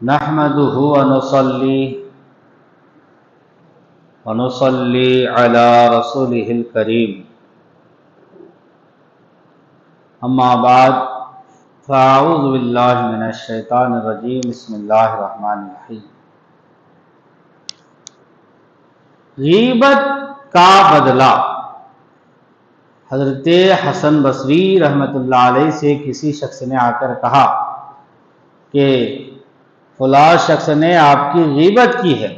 نحمده ونصلي على رسوله الكريم اما بعد فاعوذ باللہ من الشیطان الرجیم بسم اللہ الرحمن الرحیم۔ غیبت کا بدلہ۔ حضرت حسن بصری رحمۃ اللہ علیہ سے کسی شخص نے آ کر کہا کہ فلاں شخص نے آپ کی غیبت کی ہے۔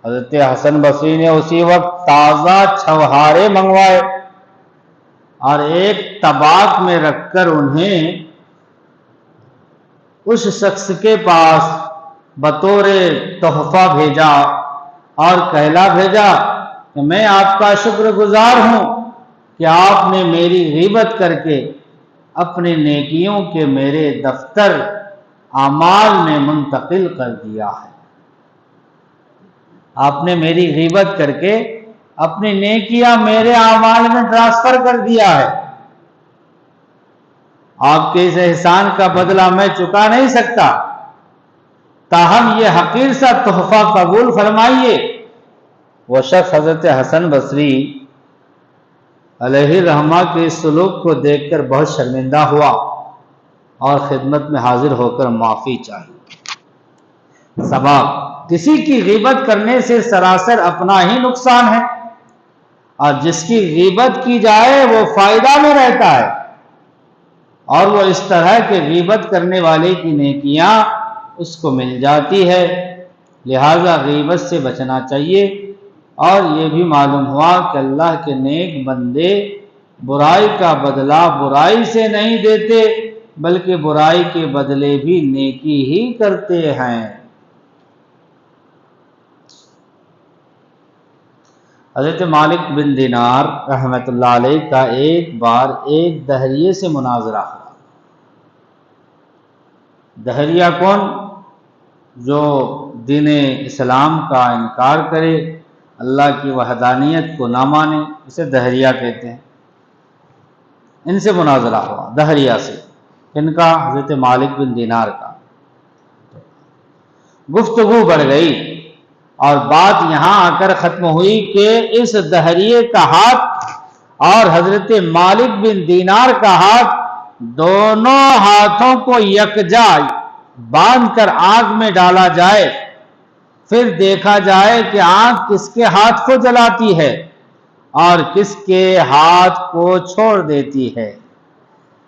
حضرت حسن بصری نے اسی وقت تازہ چھوہارے منگوائے اور ایک طباق میں رکھ کر انہیں اس شخص کے پاس بطور تحفہ بھیجا اور کہلا بھیجا کہ میں آپ کا شکر گزار ہوں کہ آپ نے میری غیبت کر کے اپنے نیکیوں کے میرے دفتر اعمال میں منتقل کر دیا ہے۔ آپ نے میری غیبت کر کے اپنی نیکیاں میرے اعمال میں ٹرانسفر کر دیا ہے۔ آپ کے اس احسان کا بدلہ میں چکا نہیں سکتا، تاہم یہ حقیر سا تحفہ قبول فرمائیے۔ وہ شخص حضرت حسن بصری علیہ الرحمہ کے سلوک کو دیکھ کر بہت شرمندہ ہوا اور خدمت میں حاضر ہو کر معافی چاہی۔ سبب کسی کی غیبت کرنے سے سراسر اپنا ہی نقصان ہے، اور جس کی غیبت کی جائے وہ فائدہ میں رہتا ہے، اور وہ اس طرح کہ غیبت کرنے والے کی نیکیاں اس کو مل جاتی ہے۔ لہذا غیبت سے بچنا چاہیے۔ اور یہ بھی معلوم ہوا کہ اللہ کے نیک بندے برائی کا بدلہ برائی سے نہیں دیتے، بلکہ برائی کے بدلے بھی نیکی ہی کرتے ہیں۔ حضرت مالک بن دینار رحمۃ اللہ علیہ کا ایک بار ایک دہریے سے مناظرہ ہوا۔ دہریہ کون؟ جو دین اسلام کا انکار کرے، اللہ کی وحدانیت کو نہ مانے، اسے دہریہ کہتے ہیں۔ ان سے مناظرہ ہوا، دہریہ سے۔ ان کا حضرت مالک بن دینار کا گفتگو بڑھ گئی اور بات یہاں آ کر ختم ہوئی کہ اس دہریے کا ہاتھ اور حضرت مالک بن دینار کا ہاتھ، دونوں ہاتھوں کو یکجا باندھ کر آگ میں ڈالا جائے، پھر دیکھا جائے کہ آگ کس کے ہاتھ کو جلاتی ہے اور کس کے ہاتھ کو چھوڑ دیتی ہے۔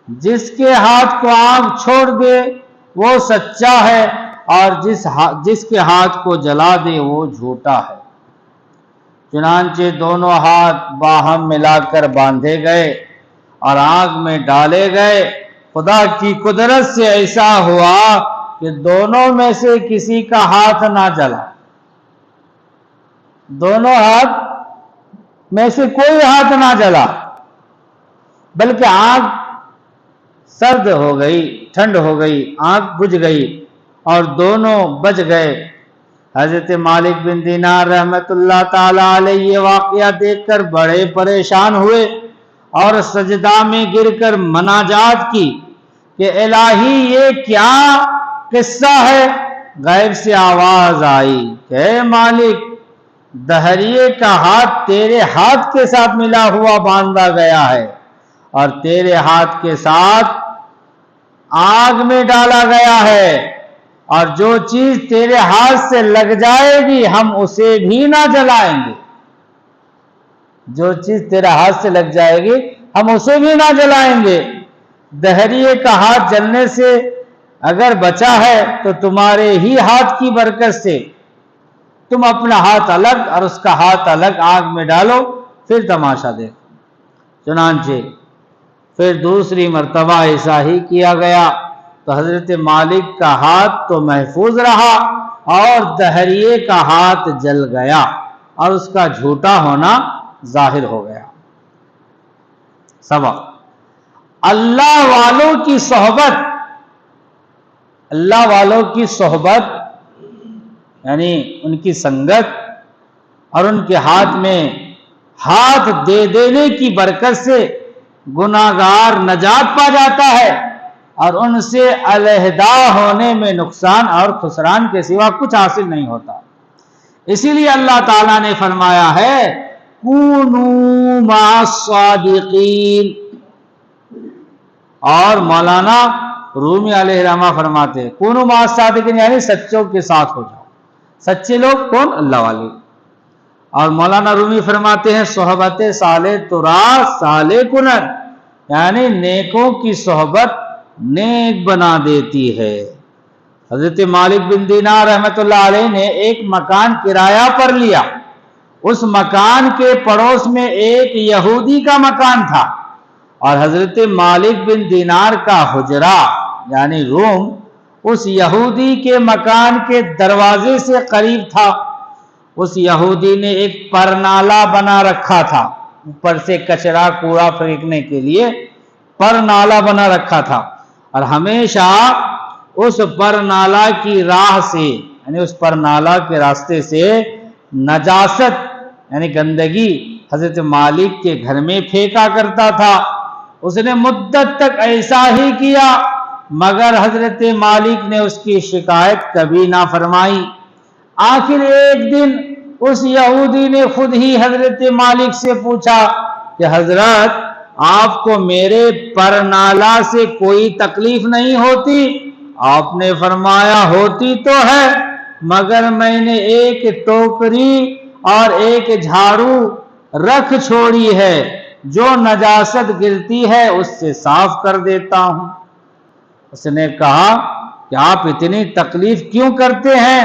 جس کے ہاتھ کو آگ چھوڑ دے وہ سچا ہے، اور جس کے ہاتھ کو جلا دے وہ جھوٹا ہے۔ چنانچہ دونوں ہاتھ باہم ملا کر باندھے گئے اور آگ میں ڈالے گئے۔ خدا کی قدرت سے ایسا ہوا کہ دونوں میں سے کسی کا ہاتھ نہ جلا، دونوں ہاتھ میں سے کوئی ہاتھ نہ جلا، بلکہ آگ سرد ہو گئی، ٹھنڈ ہو گئی، آگ بجھ گئی اور دونوں بچ گئے۔ حضرت مالک بن دینار رحمت اللہ تعالی علیہ یہ واقعہ دیکھ کر بڑے پریشان ہوئے اور سجدہ میں گر کر مناجات کی کہ الہی یہ کیا قصہ ہے؟ غیب سے آواز آئی کہ اے مالک، دہریے کا ہاتھ تیرے ہاتھ کے ساتھ ملا ہوا باندھا گیا ہے اور تیرے ہاتھ کے ساتھ آگ میں ڈالا گیا ہے، اور جو چیز تیرے ہاتھ سے لگ جائے گی ہم اسے بھی نہ جلائیں گے۔ جو چیز تیرے ہاتھ سے لگ جائے گی ہم اسے بھی نہ جلائیں گے۔ دہریے کا ہاتھ جلنے سے اگر بچا ہے تو تمہارے ہی ہاتھ کی برکت سے تم اپنا ہاتھ الگ اور اس کا ہاتھ الگ آگ میں ڈالو، پھر تماشا دیکھو۔ چنانچہ پھر دوسری مرتبہ ایسا ہی کیا گیا تو حضرت مالک کا ہاتھ تو محفوظ رہا اور دہریے کا ہاتھ جل گیا اور اس کا جھوٹا ہونا ظاہر ہو گیا۔ سبق: اللہ والوں کی صحبت، اللہ والوں کی صحبت یعنی ان کی سنگت اور ان کے ہاتھ میں ہاتھ دے دینے کی برکت سے گناہگار نجات پا جاتا ہے، اور ان سے علیحدہ ہونے میں نقصان اور خسران کے سوا کچھ حاصل نہیں ہوتا۔ اسی لیے اللہ تعالیٰ نے فرمایا ہے کونوا مع الصادقین، اور مولانا رومی علیہ الرحمہ فرماتے ہیں کونوا مع الصادقین یعنی سچوں کے ساتھ ہو جاؤ۔ سچے لوگ کون؟ اللہ والے۔ اور مولانا رومی فرماتے ہیں صحبت صالح ترا صالح کنن، یعنی نیکوں کی صحبت نیک بنا دیتی ہے۔ حضرت مالک بن دینار رحمت اللہ علیہ نے ایک مکان کرایہ پر لیا، اس مکان کے پڑوس میں ایک یہودی کا مکان تھا، اور حضرت مالک بن دینار کا حجرہ یعنی روم اس یہودی کے مکان کے دروازے سے قریب تھا۔ اس یہودی نے ایک پرنالہ بنا رکھا تھا، اوپر سے کچرا کوڑا پھینکنے کے لیے پرنالہ بنا رکھا تھا، اور ہمیشہ اس پرنالہ کی راہ سے یعنی اس پرنالہ کے راستے سے نجاست یعنی گندگی حضرت مالک کے گھر میں پھینکا کرتا تھا۔ اس نے مدت تک ایسا ہی کیا، مگر حضرت مالک نے اس کی شکایت کبھی نہ فرمائی۔ آخر ایک دن اس یہودی نے خود ہی حضرت مالک سے پوچھا کہ حضرت آپ کو میرے پرنالہ سے کوئی تکلیف نہیں ہوتی؟ آپ نے فرمایا ہوتی تو ہے، مگر میں نے ایک ٹوکری اور ایک جھاڑو رکھ چھوڑی ہے، جو نجاست گرتی ہے اس سے صاف کر دیتا ہوں۔ اس نے کہا کہ آپ اتنی تکلیف کیوں کرتے ہیں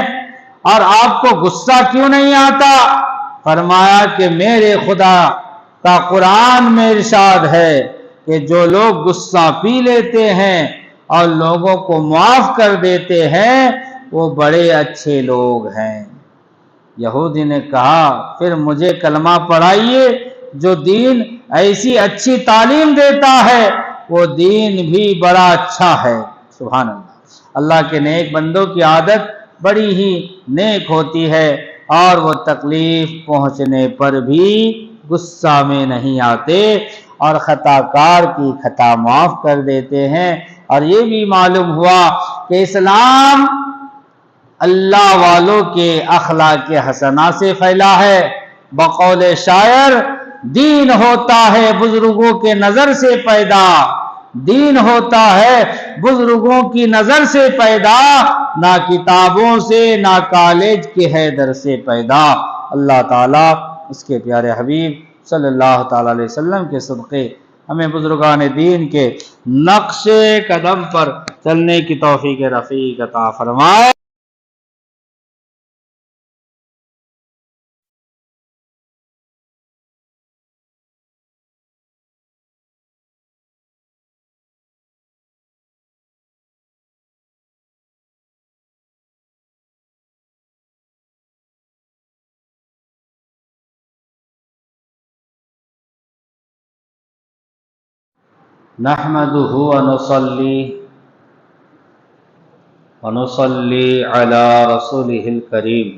اور آپ کو غصہ کیوں نہیں آتا؟ فرمایا کہ میرے خدا کا قرآن میں ارشاد ہے کہ جو لوگ غصہ پی لیتے ہیں اور لوگوں کو معاف کر دیتے ہیں وہ بڑے اچھے لوگ ہیں۔ یہودی نے کہا پھر مجھے کلمہ پڑھائیے، جو دین ایسی اچھی تعلیم دیتا ہے وہ دین بھی بڑا اچھا ہے۔ سبحان اللہ۔ اللہ کے نیک بندوں کی عادت بڑی ہی نیک ہوتی ہے، اور وہ تکلیف پہنچنے پر بھی غصہ میں نہیں آتے اور خطا کار کی خطا معاف کر دیتے ہیں۔ اور یہ بھی معلوم ہوا کہ اسلام اللہ والوں کے اخلاق حسنہ سے پھیلا ہے۔ بقول شاعر دین ہوتا ہے بزرگوں کے نظر سے پیدا، دین ہوتا ہے بزرگوں کی نظر سے پیدا، نہ کتابوں سے نہ کالج کے حیدر سے پیدا۔ اللہ تعالیٰ اس کے پیارے حبیب صلی اللہ تعالیٰ علیہ وسلم کے صدقے ہمیں بزرگان دین کے نقش قدم پر چلنے کی توفیق رفیق عطا فرمائے۔ نحمده ونصلي على رسوله الكريم